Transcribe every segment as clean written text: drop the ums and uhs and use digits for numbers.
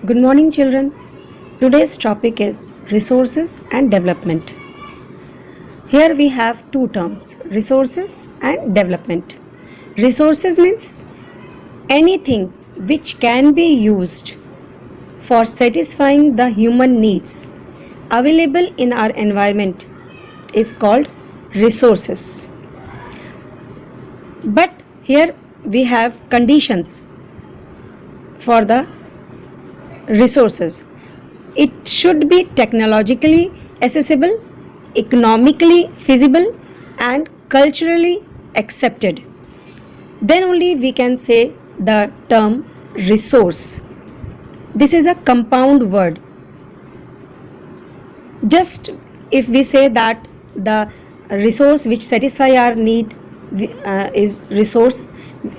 Good morning, children. Today's topic is resources and development. Here we have two terms, resources and development. Resources means anything which can be used for satisfying the human needs available in our environment is called resources. But here we have conditions for the resources. It should be technologically accessible, economically feasible, and culturally accepted. Then only we can say the term resource. This is a compound word. Just if we say that the resource which satisfy our need is resource,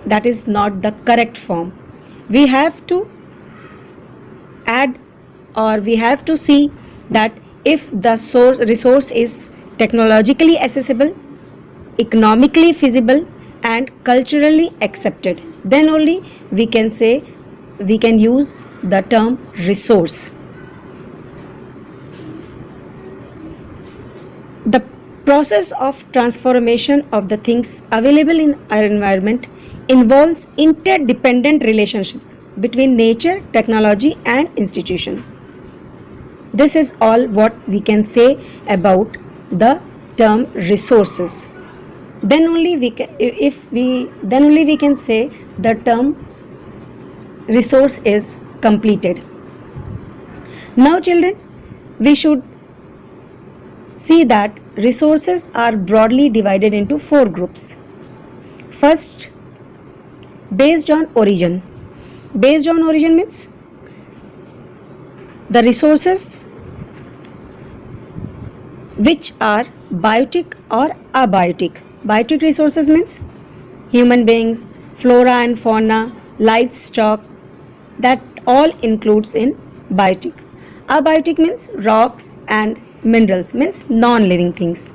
that is not the correct form. We have to add, or we have to see that if the resource is technologically accessible, economically feasible, and culturally accepted, then only we can use the term resource. The process of transformation of the things available in our environment involves interdependent relationship between nature, technology, and institution. This is all what we can say about the term resources. Then only we can say the term resource is completed. Now, children, we should see that resources are broadly divided into four groups. First, based on origin. Based on origin means the resources which are biotic or abiotic. Biotic resources means human beings, flora and fauna, livestock, that all includes in biotic. Abiotic means rocks and minerals, means non-living things.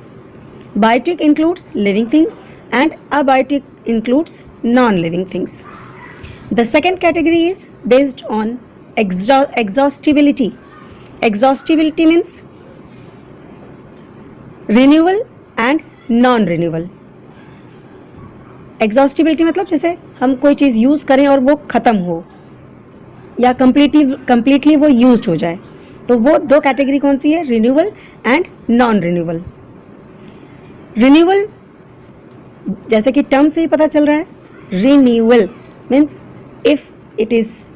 Biotic includes living things and abiotic includes non-living things. The second category is based on exhaustibility. Exhaustibility means renewal and non-renewal. Exhaustibility मतलब जैसे हम कोई चीज़ use करें और वो ख़त्म हो या कम्प्लीटली वो यूज्ड हो जाए, तो वो दो कैटेगरी कौन सी है, renewal and non renewal. Renewal जैसे कि टर्म से ही पता चल रहा है, renewal means if it is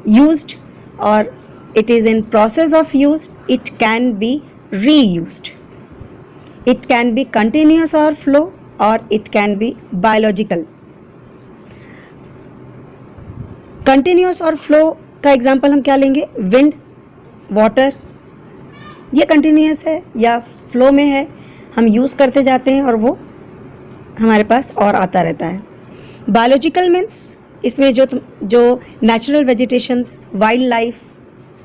used और it is in process of use, it can be reused. It can be continuous or flow, or it can be biological. Continuous और flow का एग्जाम्पल हम क्या लेंगे, विंड, वाटर, ये continuous है या flow में है, हम यूज़ करते जाते हैं और वो हमारे पास और आता रहता है. बायोलॉजिकल मीन्स इसमें जो नेचुरल वेजिटेशंस, वाइल्ड लाइफ,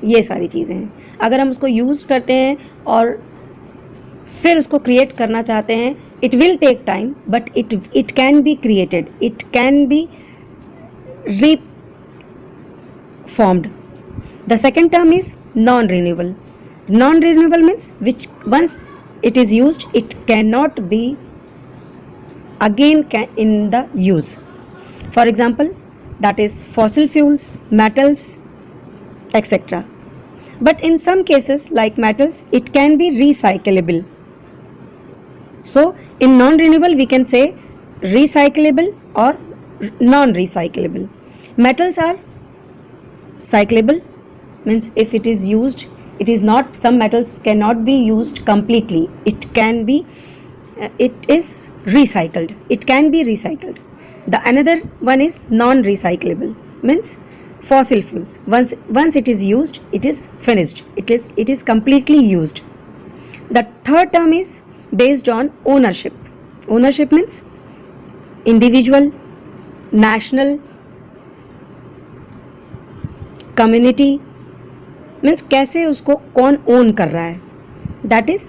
ये सारी चीज़ें हैं. अगर हम उसको यूज़ करते हैं और फिर उसको क्रिएट करना चाहते हैं, it will take time, but it can be created, it can be reformed. The second term is non-renewable. Non-renewable means which once it is used, it cannot be again in the use. For example, that is fossil fuels, metals, etc. But in some cases like metals, it can be recyclable. So in non-renewable we can say recyclable or non-recyclable. Metals are cyclable, means if it is used, it is not, some metals cannot be used completely, it can be it is recycled, it can be recycled. The another one is non-recyclable, means fossil fuels, once it is used, it is finished, it is completely used. The third term is based on ownership. Ownership means individual, national, community, means कैसे उसको कौन own कर रहा है, that is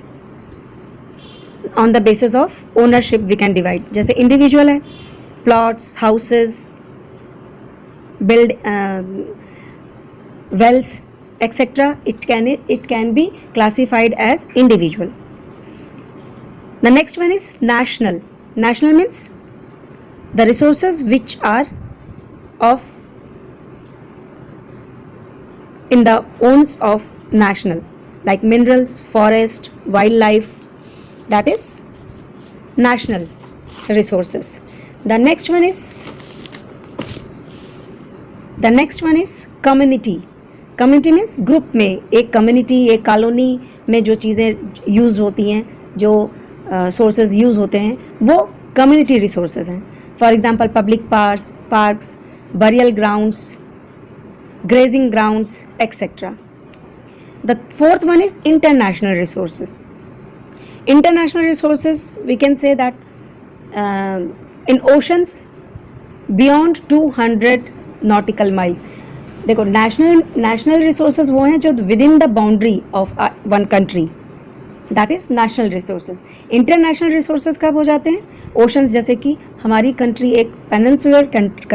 on the basis of ownership we can divide. जैसे individual है, plots, houses, wells, etc. It can be classified as individual. The next one is national. National means the resources which are of in the owns of national, like minerals, forest, wildlife, that is national resources. The next one is community. Community means group में, एक community, एक colony में जो चीज़ें use होती हैं, जो sources use होते हैं, वो कम्युनिटी रिसोर्सेज हैं. For example public parks, burial grounds, grazing grounds, etc. The fourth one is international resources. International resources, we can say that in oceans beyond 200 nautical miles. देखो national resources वो हैं जो within the boundary of one country, that is national resources. International resources कब हो जाते हैं? Oceans, जैसे कि हमारी country एक peninsular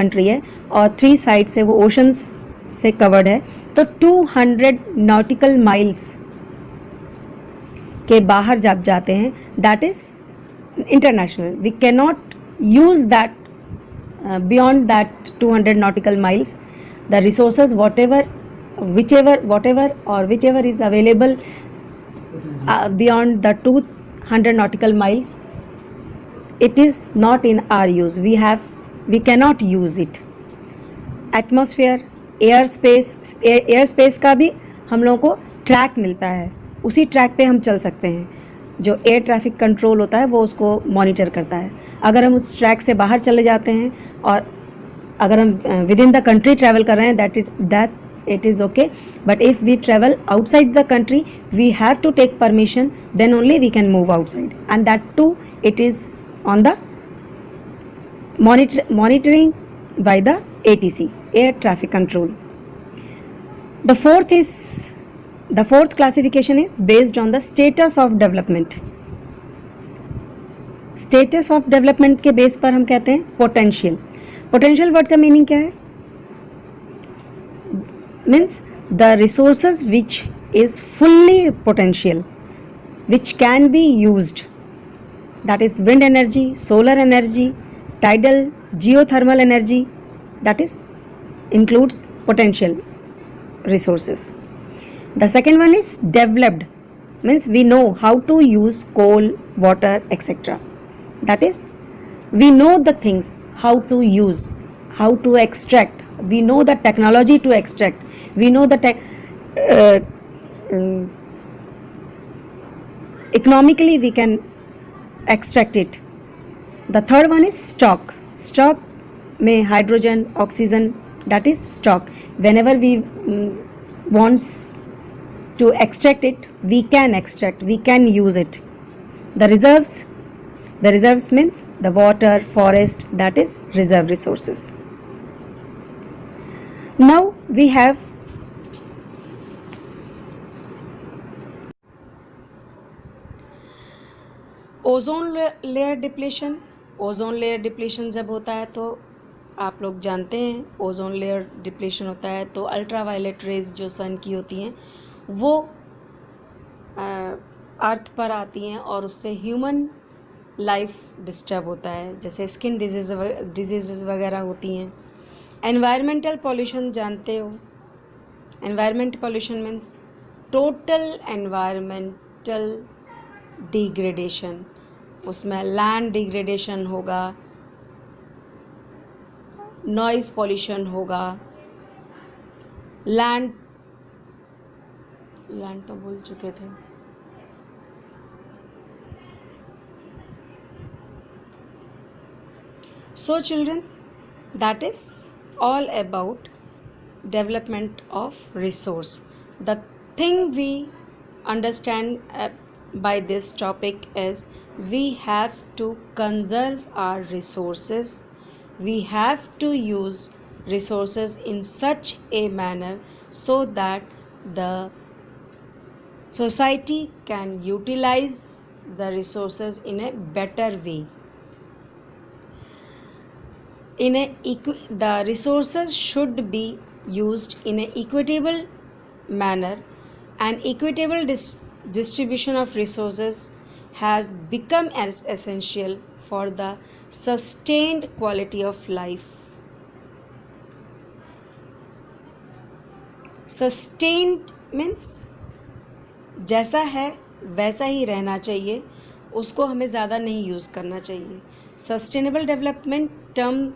country है और 3 साइड से वो oceans से कवर्ड है, तो 200 नॉटिकल माइल्स के बाहर जब जाते हैं, that is international. We can not use that beyond that 200 nautical miles. The resources whatever is available beyond the 200 nautical miles, it is not in our use. We cannot use it. Atmosphere, air space का भी हम लोगों को track मिलता है, उसी track पे हम चल सकते हैं. जो एयर ट्रैफिक कंट्रोल होता है वो उसको मॉनिटर करता है. अगर हम उस ट्रैक से बाहर चले जाते हैं और अगर हम within the country travel कर रहे हैं, that it is okay. But if we travel outside the country, we have to take permission, then only we can move outside, and that too it is on the monitoring by the ATC, air traffic control. The fourth classification is based on the status of development. Status of development के base पर हम कहते हैं potential. Potential word का meaning क्या है? Means the resources which is fully potential, which can be used, that is wind energy, solar energy, tidal, geothermal energy, that is includes potential resources. The second one is developed, means we know how to use coal, water, etc. That is, we know the things, how to use, how to extract, we know the technology to extract, we know the economically we can extract it. The third one is stock. Stock में hydrogen, oxygen, that is stock. Whenever we wants to extract it, we can extract, we can use it. The reserves means the water, forest, that is reserve resources. Now we have ozone layer depletion. Ozone layer depletion जब होता है तो आप लोग जानते हैं, ozone layer depletion होता है तो अल्ट्रावायलेट रेज जो सन की होती हैं वो अर्थ पर आती हैं और उससे ह्यूमन लाइफ डिस्टर्ब होता है, जैसे स्किन डिजीज़ वगैरह होती हैं. एनवायरमेंटल पॉल्यूशन जानते हो. Environment pollution means total environmental degradation. उसमें लैंड डिग्रेडेशन होगा, नॉइज़ पॉल्यूशन होगा, लैंड तो बोल चुके थे. So children, that is all about development of resource. The thing we understand by this topic is we have to conserve our resources. We have to use resources in such a manner so that the society can utilize the resources in a better way. The resources should be used in an equitable manner, an equitable distribution of resources has become as essential for the sustained quality of life. Sustained means जैसा है वैसा ही रहना चाहिए, उसको हमें ज़्यादा नहीं use करना चाहिए. सस्टेनेबल डेवलपमेंट टर्म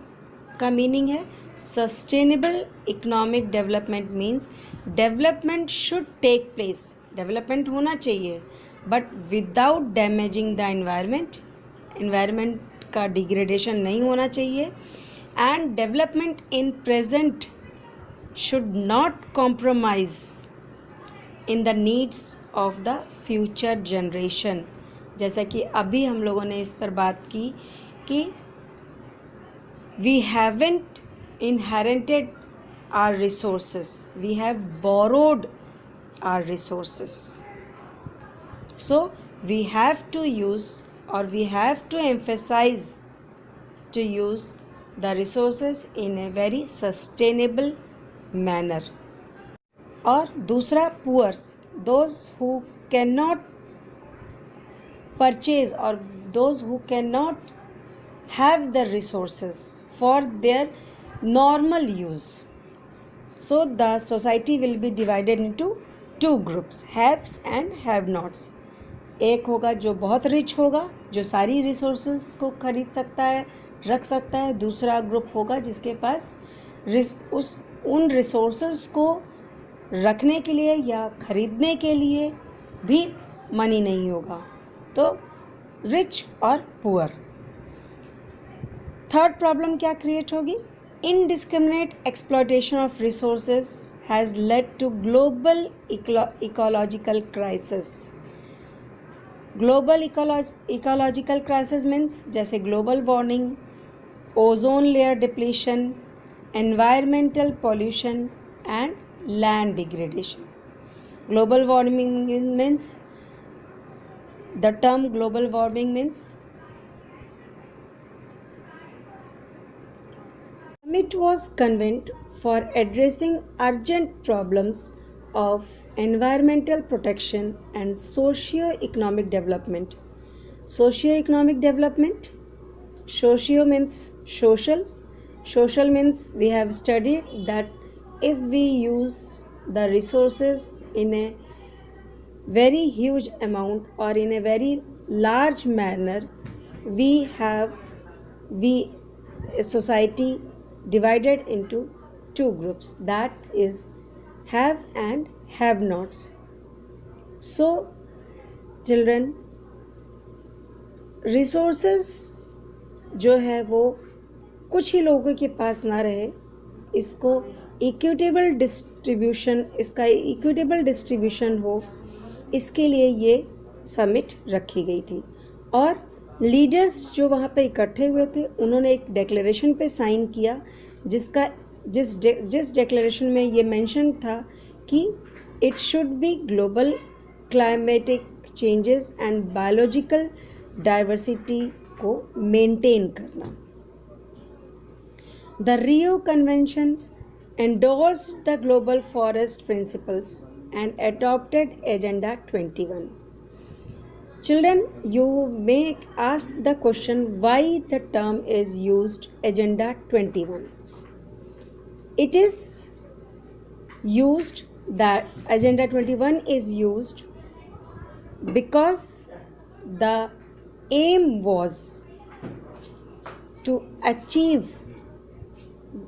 का मीनिंग है sustainable economic development means development should take place, development होना चाहिए but without damaging the environment का डिग्रेडेशन नहीं होना चाहिए. And development in present should not compromise in the needs of the future generation. जैसा कि अभी हम लोगों ने इस पर बात की कि we haven't inherited our resources, we have borrowed our resources. So we have to use और we have to emphasize to use the resources in a very sustainable manner. और दूसरा poors, those who can not purchase और those who can not have the resources for their normal use. So the society will be divided into two groups, haves and have nots. एक होगा जो बहुत rich होगा, जो सारी resources को खरीद सकता है, रख सकता है. दूसरा ग्रुप होगा जिसके पास उन रिसोर्सेज को रखने के लिए या खरीदने के लिए भी मनी नहीं होगा. तो रिच और पुअर. थर्ड प्रॉब्लम क्या क्रिएट होगी? Indiscriminate exploitation of resources has led to global ecological crisis. Global ecological crisis means जैसे global warming, ozone layer depletion, environmental pollution and land degradation. Global warming means, the term global warming means summit was convened for addressing urgent problems of environmental protection and socio-economic development. Socio-economic development, socio means social, social means we have studied that if we use the resources in a very huge amount or in a very large manner, a society divided into two groups, that is have and have nots. So children, resources जो है वो कुछ ही लोगों के पास ना रहे, इसको equitable distribution, इसका इक्विटेबल डिस्ट्रीब्यूशन हो, इसके लिए ये समिट रखी गई थी. और लीडर्स जो वहाँ पे इकट्ठे हुए थे उन्होंने एक डिक्लेरेशन पे साइन किया जिस डिक्लेरेशन में ये मेंशन था कि it should be global climatic changes and biological diversity को मेंटेन करना. The Rio convention endorsed the global forest principles and adopted Agenda 21. Children, you may ask the question why the term is used Agenda 21. It is used, that Agenda 21 is used because the aim was to achieve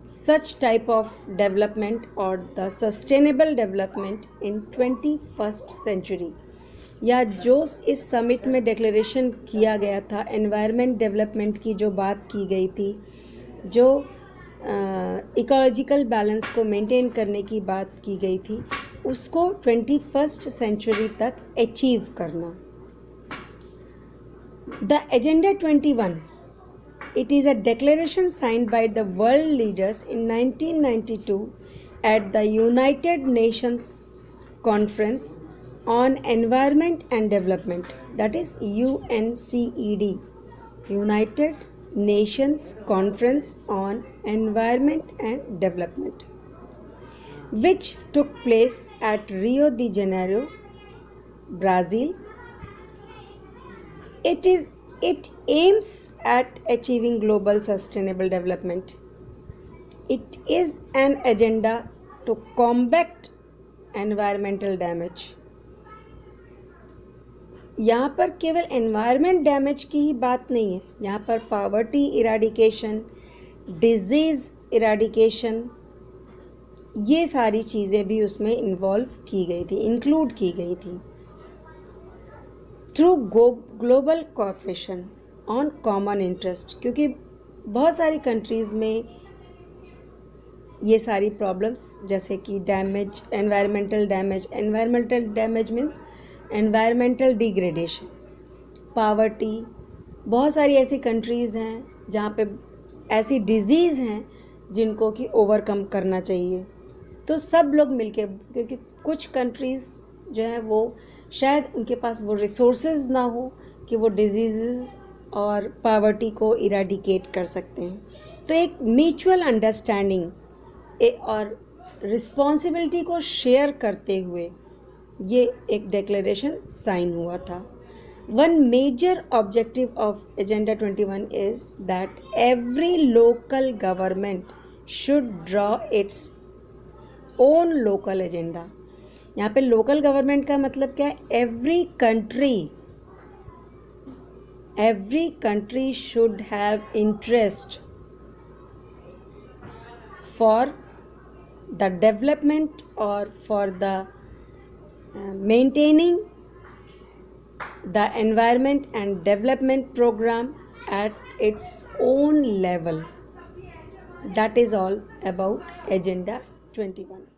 such type of development or the sustainable development in 21st century. या जो इस summit में declaration किया गया था, environment development की जो बात की गई थी, जो इकोलॉजिकल बैलेंस को मेंटेन करने की बात की गई थी, उसको 21st सेंचुरी तक अचीव करना. The agenda 21, it is a declaration signed by the world leaders in 1992 at the United Nations Conference on Environment and Development, that is UNCED, United Nations Conference on Environment and Development. which took place at Rio de Janeiro, Brazil. It aims at achieving global sustainable development. It is an agenda to combat environmental damage. यहाँ पर केवल environment damage की ही बात नहीं है, यहाँ पर poverty eradication, disease eradication, ये सारी चीज़ें भी उसमें इन्वॉल्व की गई थी, इंक्लूड की गई थी। Through global corporation on common interest, क्योंकि बहुत सारी कंट्रीज़ में ये सारी प्रॉब्लम्स जैसे कि damage, environmental damage means environmental degradation, poverty, बहुत सारी ऐसी कंट्रीज़ हैं जहाँ पे ऐसी डिजीज़ हैं जिनको कि ओवरकम करना चाहिए। तो सब लोग मिलके, क्योंकि कुछ कंट्रीज़ जो हैं वो शायद उनके पास वो रिसोर्सेज ना हो कि वो डिजीज़ और पावर्टी को इराडिकेट कर सकते हैं। तो एक म्यूचुअल अंडरस्टैंडिंग और रिस्पॉन्सिबिलिटी को शेयर करते हुए ये एक डिक्लेरेशन साइन हुआ था। One major objective of agenda 21 is that every local government should draw its own local agenda. यहाँ पे लोकल गवर्नमेंट का मतलब क्या है? Every country should have interest for the development or for the maintaining the environment and development program at its own level. That is all about Agenda 21.